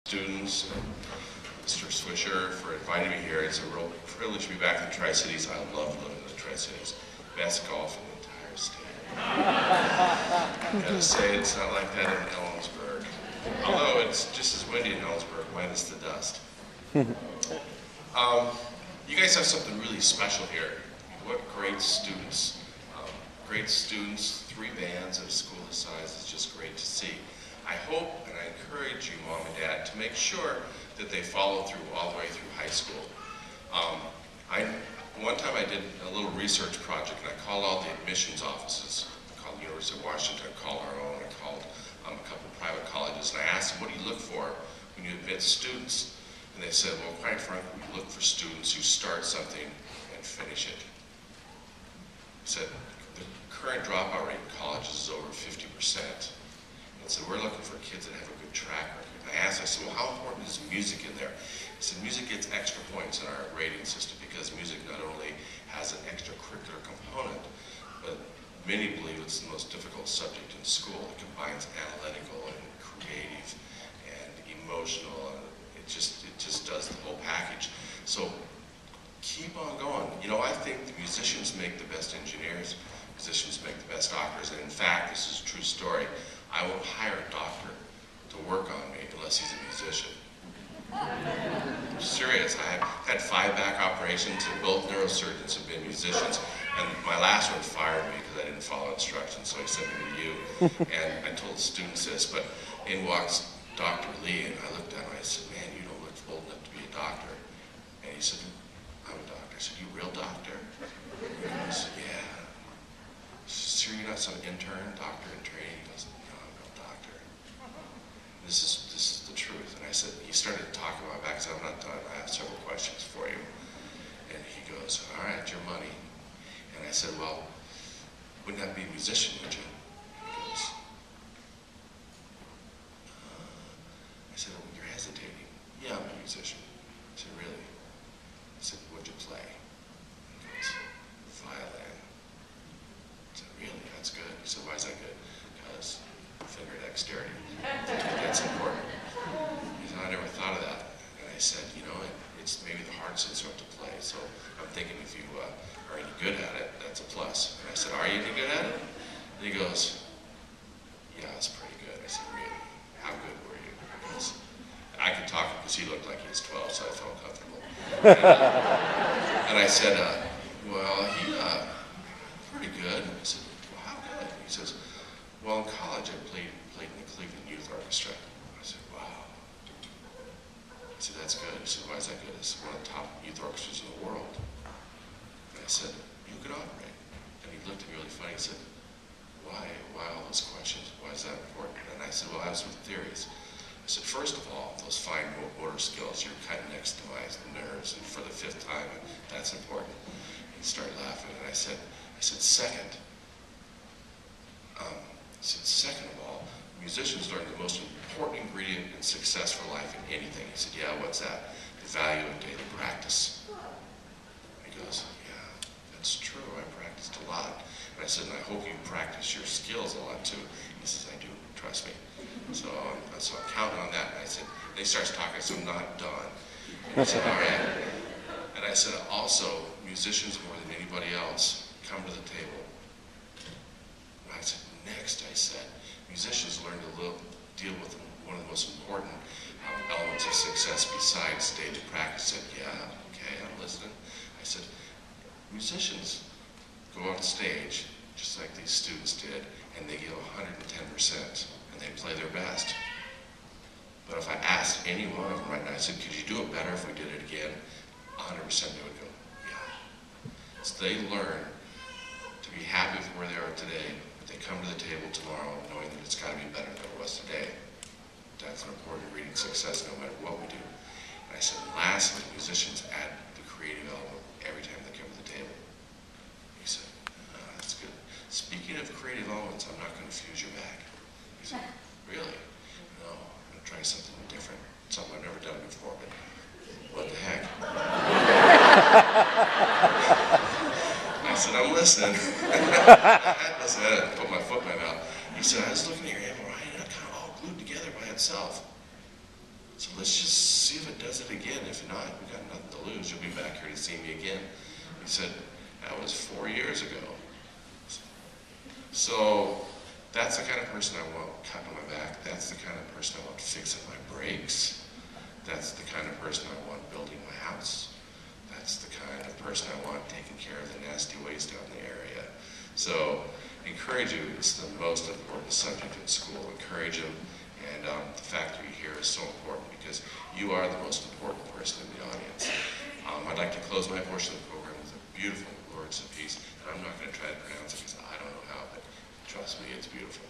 Students and Mr. Swisher for inviting me here. It's a real privilege to be back in the Tri-Cities. I love living in the Tri-Cities. Best golf in the entire state. I gotta say, it's not like that in Ellensburg. Although it's just as windy in Ellensburg, minus the dust. You guys have something really special here. What great students. Great students, 3 bands at a school this size is just great to see. I hope and I encourage you, Mom and Dad, to make sure that they follow through all the way through high school. One time I did a little research project and I called all the admissions offices. I called the University of Washington, I called our own, I called a couple of private colleges, and I asked them, what do you look for when you admit students? And they said, well, quite frankly, we look for students who start something and finish it. I said, the current dropout rate in colleges is over 50%. And so we're looking for kids that have a good track record. And I asked, I said, well, how important is music in there? He said, music gets extra points in our rating system because music not only has an extracurricular component, but many believe it's the most difficult subject in school. It combines analytical and creative and emotional, and it just does the whole package. So keep on going. You know, I think the musicians make the best engineers, musicians make the best doctors, and in fact, this is a true story. I won't hire a doctor to work on me unless he's a musician. I'm serious. I've had 5 back operations and both neurosurgeons have been musicians, and my last one fired me because I didn't follow instructions, so he sent me to you. And I told the students this, but in walks Dr. Lee, and I looked at him and I said, man, you don't look old enough to be a doctor. And he said, I'm a doctor. I said, you a real doctor? He goes, yeah. Sure you're not some intern, doctor in training? He goes, no, I'm no doctor. This is the truth. And I said, he started talking about my back. I said, I'm not done. I have several questions for you. And he goes, all right, your money. And I said, well, wouldn't that be a musician, would you? He goes, I said, well, you're hesitating. Yeah, I'm a musician. I said, really? I said, what'd you play? He goes, violin. Really, that's good. He said, why is that good? Because finger dexterity. That's important. He said, I never thought of that. And I said, you know, it's maybe the hardest instrument to play, so I'm thinking if you are any good at it, that's a plus. And I said, are you any good at it? And he goes, yeah, it's pretty good. I said, really? How good were you? He goes, I could talk because he looked like he was 12, so I felt comfortable. And I said, well, he, pretty good. And I said, well, how good? He says, well, in college I played in the Cleveland Youth Orchestra. I said, wow. I said, that's good. He said, why is that good? It's one of the top youth orchestras in the world. And I said, you could operate. And he looked at me really funny. He said, why all those questions? Why is that important? And I said, well, I have some theories. I said, first of all, those fine motor skills, you're cutting next to my nerves, and for the 5th time, that's important. He started laughing, and I said, second of all, musicians learn the most important ingredient in success for life in anything. He said, yeah, what's that? The value of daily practice. He goes, yeah, that's true. I practiced a lot. And I said, and I hope you practice your skills a lot too. He says, I do, trust me. So I'm counting on that. And I said, and he starts talking, so I'm not done. And he said, all right. And I said, also, musicians more than anybody else come to the table. And I said, next, I said, musicians learn to deal with one of the most important elements of success besides daily practice. I said, yeah, okay, I'm listening. I said, musicians go on stage, just like these students did, and they give 110%, and they play their best. But if I asked any one of them right now, I said, could you do it better if we did it again? 100% they would go, yeah. So they learn to be happy with where they are today, but they come to the table tomorrow knowing that it's got to be better than it was today. That's an important ingredient of success no matter what we do. And I said, lastly, musicians add the creative element every time they come to the table. He said, that's good. Speaking of creative elements, I'm not going to fuse your back. He said, really? No, I'm going to try something different, something I've never done before, but what the heck? I said, I'm listening. I had to put my foot in my mouth. He said, I was looking at your MRI and it kind of all glued together by itself. So let's just see if it does it again. If not, we got nothing to lose. You'll be back here to see me again. He said, that was 4 years ago. So that's the kind of person I want cutting my back. That's the kind of person I want fixing my brakes. That's the kind of person I want building my house. That's the kind of person I want taking care of the nasty waste out in the area. So encourage you, it's the most important subject in school. Encourage them, and the fact that you're here is so important because you are the most important person in the audience. I'd like to close my portion of the program with a beautiful words of peace, and I'm not going to try to pronounce it because I don't know how, but trust me, it's beautiful.